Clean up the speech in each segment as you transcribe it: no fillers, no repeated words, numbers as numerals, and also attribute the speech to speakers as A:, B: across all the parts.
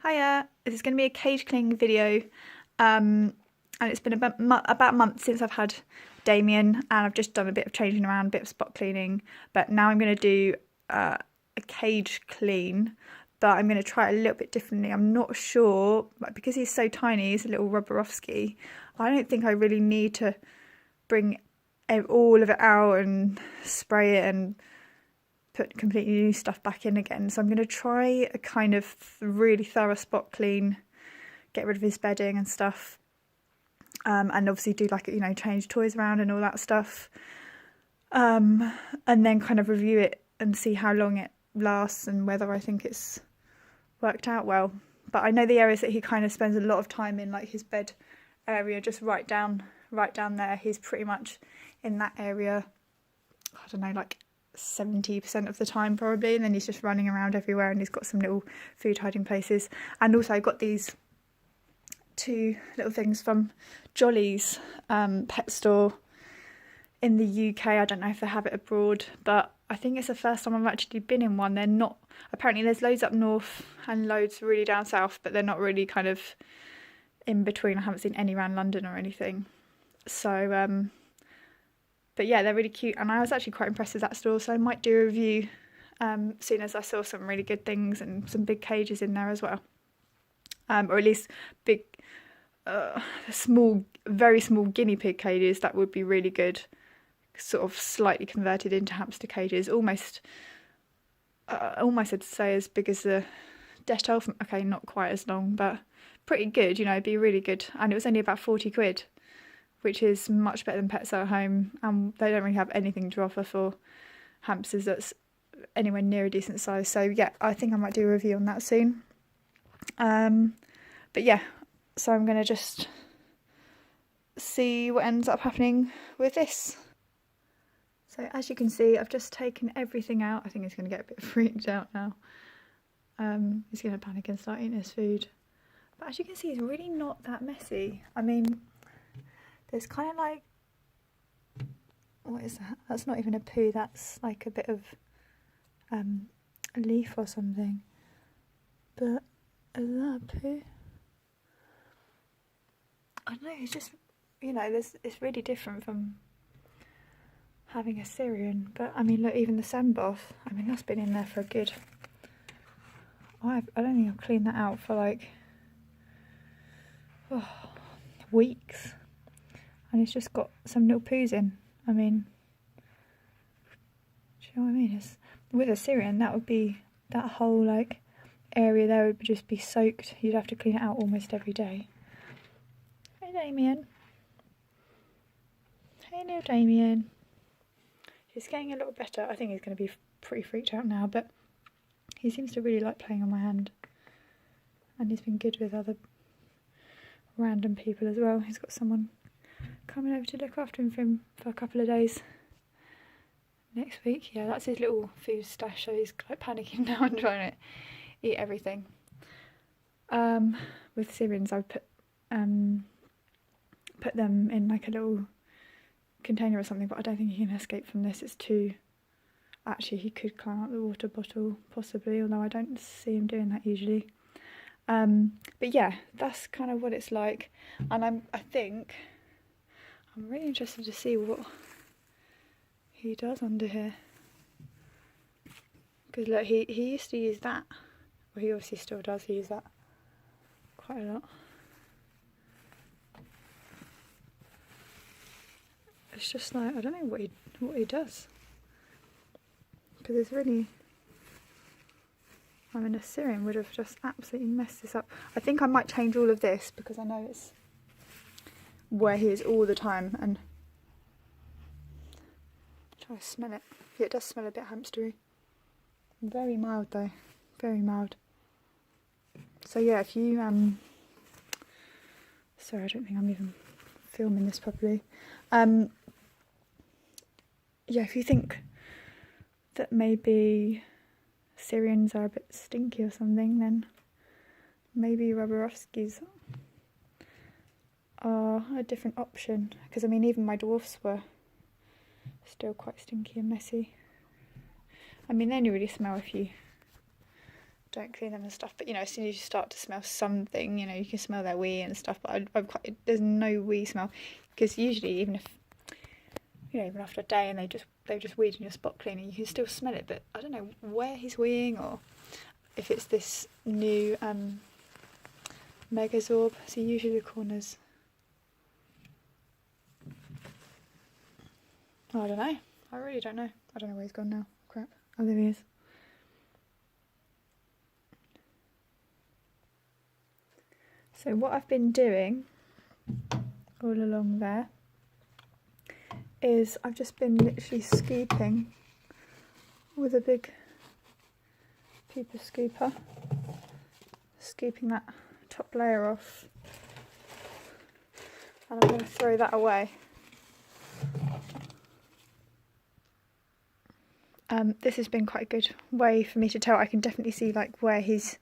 A: Hiya, this is going to be a cage cleaning video, and it's been about a month since I've had Damien, and I've just done a bit of changing around, a bit of spot cleaning, but now I'm going to do a cage clean, but I'm going to try it a little bit differently. I'm not sure, because he's so tiny, he's a little Roborovski, I don't think I really need to bring all of it out and spray it and put completely new stuff back in again. So I'm going to try a kind of really thorough spot clean, get rid of his bedding and stuff, and obviously do change toys around and all that stuff, and then kind of review it and see how long it lasts and whether I think it's worked out well. But I know the areas that he kind of spends a lot of time in, like his bed area, just right down there, he's pretty much in that area, I don't know, like 70% of the time probably, and then he's just running around everywhere, and he's got some little food hiding places. And also I got these two little things from Jolly's pet store in the UK. I don't know if they have it abroad, but I think it's the first time I've actually been in one. They're not, apparently there's loads up north and loads really down south, but they're not really kind of in between. I haven't seen any around London or anything. So but yeah, they're really cute, and I was actually quite impressed with that store, so I might do a review soon as I saw some really good things and some big cages in there as well. Or at least big, very small guinea pig cages that would be really good, sort of slightly converted into hamster cages, almost I'd say as big as the Detolf. Okay, not quite as long, but pretty good, it'd be really good. And it was only about 40 quid. Which is much better than Pets at Home, and they don't really have anything to offer for hamsters that's anywhere near a decent size. So yeah, I think I might do a review on that soon. But yeah, so I'm going to just see what ends up happening with this. So as you can see, I've just taken everything out. I think he's going to get a bit freaked out now. He's going to panic and start eating his food. But as you can see, it's really not that messy. I mean, there's kind of like, what is that? That's not even a poo, that's like a bit of a leaf or something. But is that a poo? I don't know, it's just, it's really different from having a Syrian. But I mean, look, even the sandbath, that's been in there for a good, I don't think I've cleaned that out for like weeks. And it's just got some little poos in. Do you know what I mean? With a Syrian, that whole like area there would just be soaked. You'd have to clean it out almost every day. Hey Damien. Hey little Damien. He's getting a little better. I think he's going to be pretty freaked out now, but he seems to really like playing on my hand. And he's been good with other random people as well. He's got someone coming over to look after him for a couple of days next week. Yeah, that's his little food stash, so he's like panicking now and trying to eat everything. With Syrians, I would put them in like a little container or something, but I don't think he can escape from this. It's too, actually he could climb up the water bottle possibly, although I don't see him doing that usually. But yeah, that's kind of what it's like, and I'm really interested to see what he does under here. Because look, he used to use that. Well, he obviously still does use that quite a lot. It's just like, I don't know what he does. Because it's really, a Syrian would have just absolutely messed this up. I think I might change all of this because I know it's where he is all the time, and try to smell it. Yeah, it does smell a bit hamstery. Very mild though, very mild. So yeah, if you sorry, I don't think I'm even filming this properly. Yeah, if you think that maybe Syrians are a bit stinky or something, then maybe Rovorovskis are a different option, because even my dwarfs were still quite stinky and messy. They only really smell if you don't clean them and stuff. But you know, as soon as you start to smell something, you know, you can smell their wee and stuff. But there's no wee smell, because usually even if, you know, even after a day and they've just weed in your spot cleaner, you can still smell it. But I don't know where he's weeing, or if it's this new Megazorb. So usually the corners. Oh, I don't know. I really don't know. I don't know where he's gone now. Crap. Oh, there he is. So what I've been doing all along there is I've just been literally scooping with a big pupa scooper, scooping that top layer off, and I'm going to throw that away. This has been quite a good way for me to tell. I can definitely see like where he's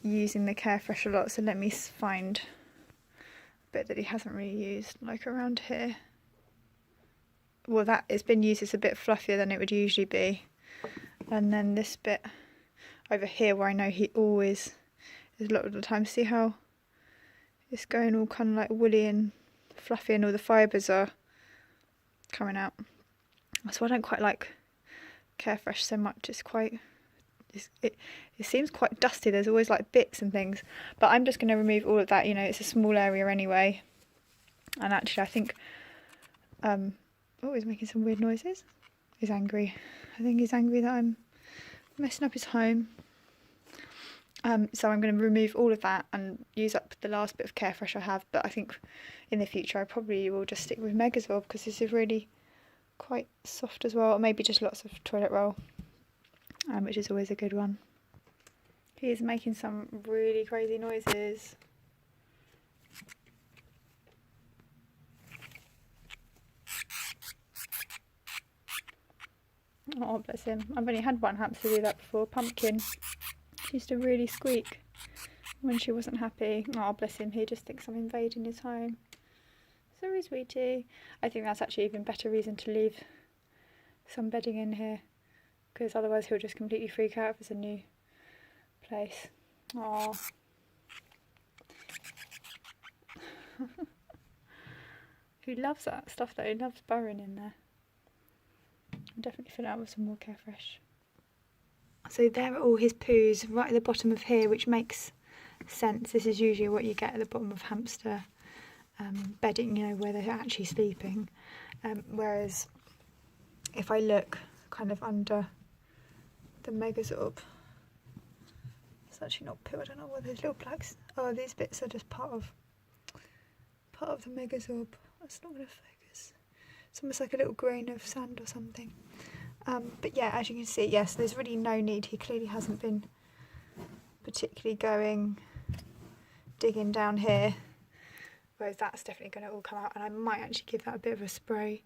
A: using the Carefresh a lot, so let me find a bit that he hasn't really used, like around here. Well, that it's been used, it's a bit fluffier than it would usually be, and then this bit over here where I know he always is a lot of the time. See how it's going all kind of like woolly and fluffy and all the fibres are coming out. So I don't quite like Carefresh so much. It seems quite dusty. There's always like bits and things, but I'm just going to remove all of that. You know, it's a small area anyway. And actually I think oh, he's making some weird noises. He's angry. I think he's angry that I'm messing up his home. So I'm going to remove all of that and use up the last bit of Carefresh I have. But I think in the future I probably will just stick with Megazorb, because this is really quite soft as well. Or maybe just lots of toilet roll, which is always a good one. He is making some really crazy noises. Oh, bless him. I've only had one hamster do that before. Pumpkin. She used to really squeak when she wasn't happy. Oh, bless him. He just thinks I'm invading his home. Sorry, sweetie. I think that's actually even better reason to leave some bedding in here, because otherwise he'll just completely freak out if it's a new place. Oh. He loves that stuff though. He loves burrowing in there. I'll definitely fill it out with some more Carefresh. So there are all his poos right at the bottom of here, which makes sense. This is usually what you get at the bottom of hamster bedding, you know, where they're actually sleeping. Whereas if I look kind of under the Megazorb, it's actually not poo. I don't know what those little plugs. Oh, these bits are just part of the Megazorb. That's not going to focus. It's almost like a little grain of sand or something. But yeah, as you can see, yes, there's really no need. He clearly hasn't been particularly digging down here, whereas that's definitely going to all come out. And I might actually give that a bit of a spray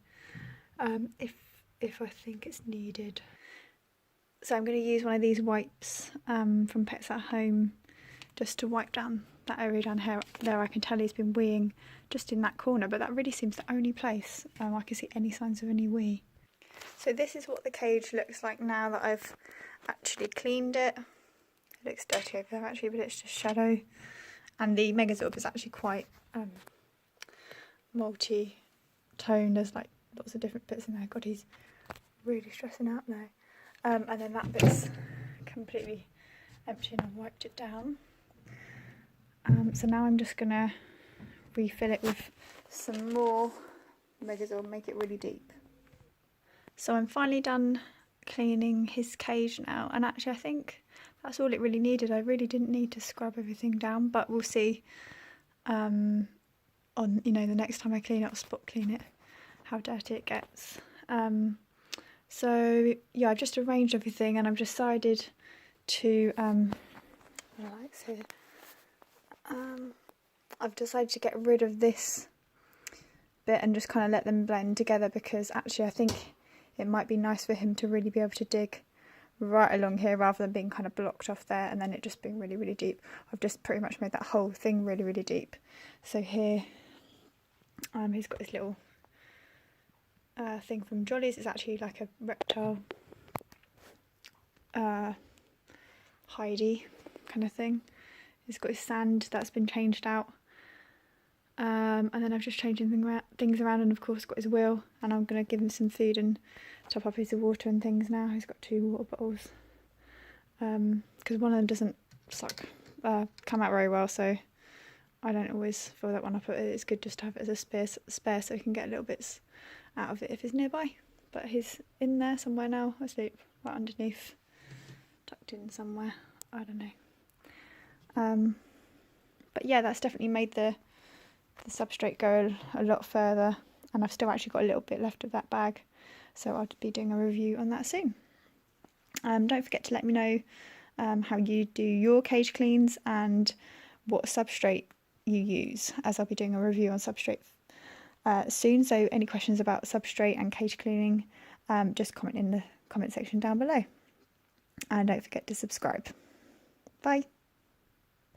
A: if I think it's needed. So I'm going to use one of these wipes from Pets at Home just to wipe down that area down here. There I can tell he's been weeing just in that corner, but that really seems the only place I can see any signs of any wee. So this is what the cage looks like now that I've actually cleaned it. It looks dirty over there actually, but it's just shadow. And the Megazorb is actually quite multi-tone. There's like lots of different bits in there. God, he's really stressing out now. And then that bit's completely empty and I've wiped it down. So now I'm just going to refill it with some more Megazorb, make it really deep. So I'm finally done cleaning his cage now, and actually I think that's all it really needed. I really didn't need to scrub everything down, but we'll see on, you know, the next time I clean it or spot clean it, how dirty it gets. So yeah, I've just arranged everything and I've decided to I've decided to get rid of this bit and just kind of let them blend together, because actually I think it might be nice for him to really be able to dig right along here rather than being kind of blocked off there and then it just being really, really deep. I've just pretty much made that whole thing really, really deep. So here he's got his little thing from Jolly's. It's actually like a reptile hidey kind of thing. He's got his sand that's been changed out. And then I've just changed things around, and of course got his wheel, and I'm going to give him some food and top up his water and things now. He's got 2 water bottles. Because one of them doesn't come out very well, so I don't always fill that one up. It's good just to have it as a spare so he can get little bits out of it if he's nearby. But he's in there somewhere now, asleep, right underneath, tucked in somewhere. I don't know. But yeah, that's definitely made the substrate go a lot further, and I've still actually got a little bit left of that bag, so I'll be doing a review on that soon. Don't forget to let me know how you do your cage cleans and what substrate you use, as I'll be doing a review on substrate soon. So any questions about substrate and cage cleaning, just comment in the comment section down below, and don't forget to subscribe. Bye.